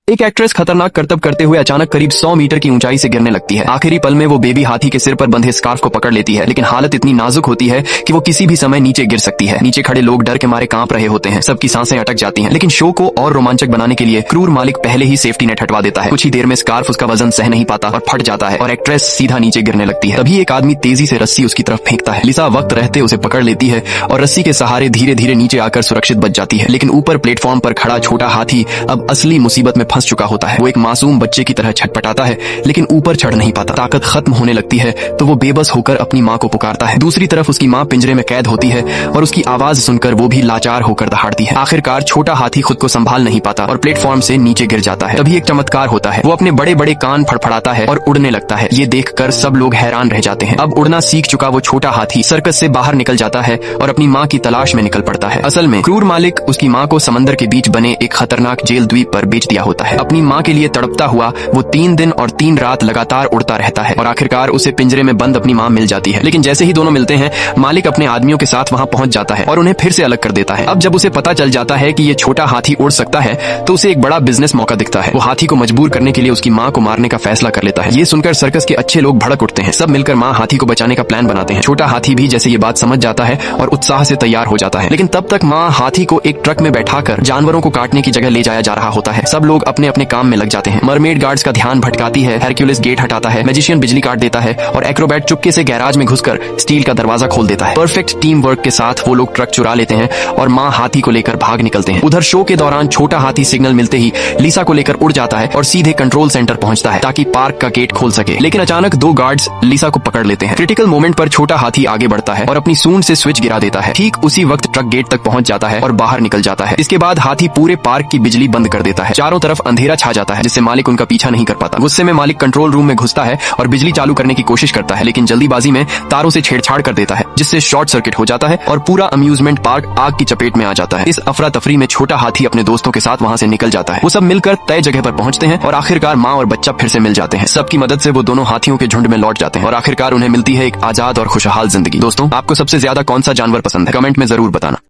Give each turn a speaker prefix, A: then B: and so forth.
A: एक एक्ट्रेस खतरनाक करतब करते हुए अचानक करीब 100 मीटर की ऊंचाई से गिरने लगती है। आखिरी पल में वो बेबी हाथी के सिर पर बंधे स्कार्फ को पकड़ लेती है, लेकिन हालत इतनी नाजुक होती है कि वो किसी भी समय नीचे गिर सकती है। नीचे खड़े लोग डर के मारे कांप रहे होते हैं, सबकी सांसें अटक जाती हैं। लेकिन शो को और रोमांचक बनाने के लिए क्रूर मालिक पहले ही सेफ्टी नेट हटवा देता है। कुछ ही देर में स्कार्फ उसका वजन सह नहीं पाता और फट जाता है और एक्ट्रेस सीधा नीचे गिरने लगती है। तभी एक आदमी तेजी से रस्सी उसकी तरफ फेंकता है। लिसा वक्त रहते उसे पकड़ लेती है और रस्सी के सहारे धीरे धीरे नीचे आकर सुरक्षित बच जाती है। लेकिन ऊपर प्लेटफॉर्म पर खड़ा छोटा हाथी अब असली मुसीबत में फंस चुका होता है। वो एक मासूम बच्चे की तरह छटपटाता है, लेकिन ऊपर चढ़ नहीं पाता। ताकत खत्म होने लगती है तो वो बेबस होकर अपनी माँ को पुकारता है। दूसरी तरफ उसकी माँ पिंजरे में कैद होती है और उसकी आवाज सुनकर वो भी लाचार होकर दहाड़ती है। आखिरकार छोटा हाथी खुद को संभाल नहीं पाता और प्लेटफॉर्म से नीचे गिर जाता है। तभी एक चमत्कार होता है। वो अपने बड़े बड़े कान फड़फड़ाता है और उड़ने लगता है। ये देखकर सब लोग हैरान रह जाते हैं। अब उड़ना सीख चुका वो छोटा हाथी सर्कस से बाहर निकल जाता है और अपनी माँ की तलाश में निकल पड़ता है। असल में क्रूर मालिक उसकी माँ को समंदर के बीच बने एक खतरनाक जेल द्वीप पर बेच दिया होता है। अपनी माँ के लिए तड़पता हुआ वो 3 दिन और 3 रात लगातार उड़ता रहता है और आखिरकार उसे पिंजरे में बंद अपनी माँ मिल जाती है। लेकिन जैसे ही दोनों मिलते हैं, मालिक अपने आदमियों के साथ वहाँ पहुंच जाता है और उन्हें फिर से अलग कर देता है। अब जब उसे पता चल जाता है कि ये छोटा हाथी उड़ सकता है तो उसे एक बड़ा बिजनेस मौका दिखता है। वो हाथी को मजबूर करने के लिए उसकी माँ को मारने का फैसला कर लेता है। ये सुनकर सर्कस के अच्छे लोग भड़क उठते हैं। सब मिलकर माँ हाथी को बचाने का प्लान बनाते हैं। छोटा हाथी भी जैसे ये बात समझ जाता है और उत्साह से तैयार हो जाता है। लेकिन तब तक माँ हाथी को एक ट्रक में बैठाकर जानवरों को काटने की जगह ले जाया जा रहा होता है। सब लोग अपने अपने काम में लग जाते हैं। मरमेड गार्ड्स का ध्यान भटकाती है, हेरक्यूलिस गेट हटाता है, मैजिशियन बिजली काट देता है और एक्रोबैट चुपके से गैराज में घुसकर स्टील का दरवाजा खोल देता है। परफेक्ट टीम वर्क के साथ वो लोग ट्रक चुरा लेते हैं और माँ हाथी को लेकर भाग निकलते हैं। उधर शो के दौरान छोटा हाथी सिग्नल मिलते ही लिसा को लेकर उड़ जाता है और सीधे कंट्रोल सेंटर पहुंचता है ताकि पार्क का गेट खोल सके। लेकिन अचानक 2 गार्ड्स लिसा को पकड़ लेते हैं। क्रिटिकल मोमेंट पर छोटा हाथी आगे बढ़ता है और अपनी सूंड से स्विच गिरा देता है। ठीक उसी वक्त ट्रक गेट तक पहुंच जाता है और बाहर निकल जाता है। इसके बाद हाथी पूरे पार्क की बिजली बंद कर देता है। चारों तरफ अंधेरा छा जाता है जिससे मालिक उनका पीछा नहीं कर पाता। गुस्से में मालिक कंट्रोल रूम में घुसता है और बिजली चालू करने की कोशिश करता है, लेकिन जल्दीबाजी में तारों से छेड़छाड़ कर देता है जिससे शॉर्ट सर्किट हो जाता है और पूरा अम्यूजमेंट पार्क आग की चपेट में आ जाता है। इस अफरा तफरी में छोटा हाथी अपने दोस्तों के साथ वहां से निकल जाता है। वो सब मिलकर तय जगह पर पहुंचते हैं और आखिरकार माँ और बच्चा फिर से मिल जाते हैं। सबकी मदद से वो दोनों हाथियों के झुंड में लौट जाते हैं और आखिरकार उन्हें मिलती है एक आजाद और खुशहाल जिंदगी। दोस्तों, आपको सबसे ज्यादा कौन सा जानवर पसंद है? कमेंट में जरूर बताना।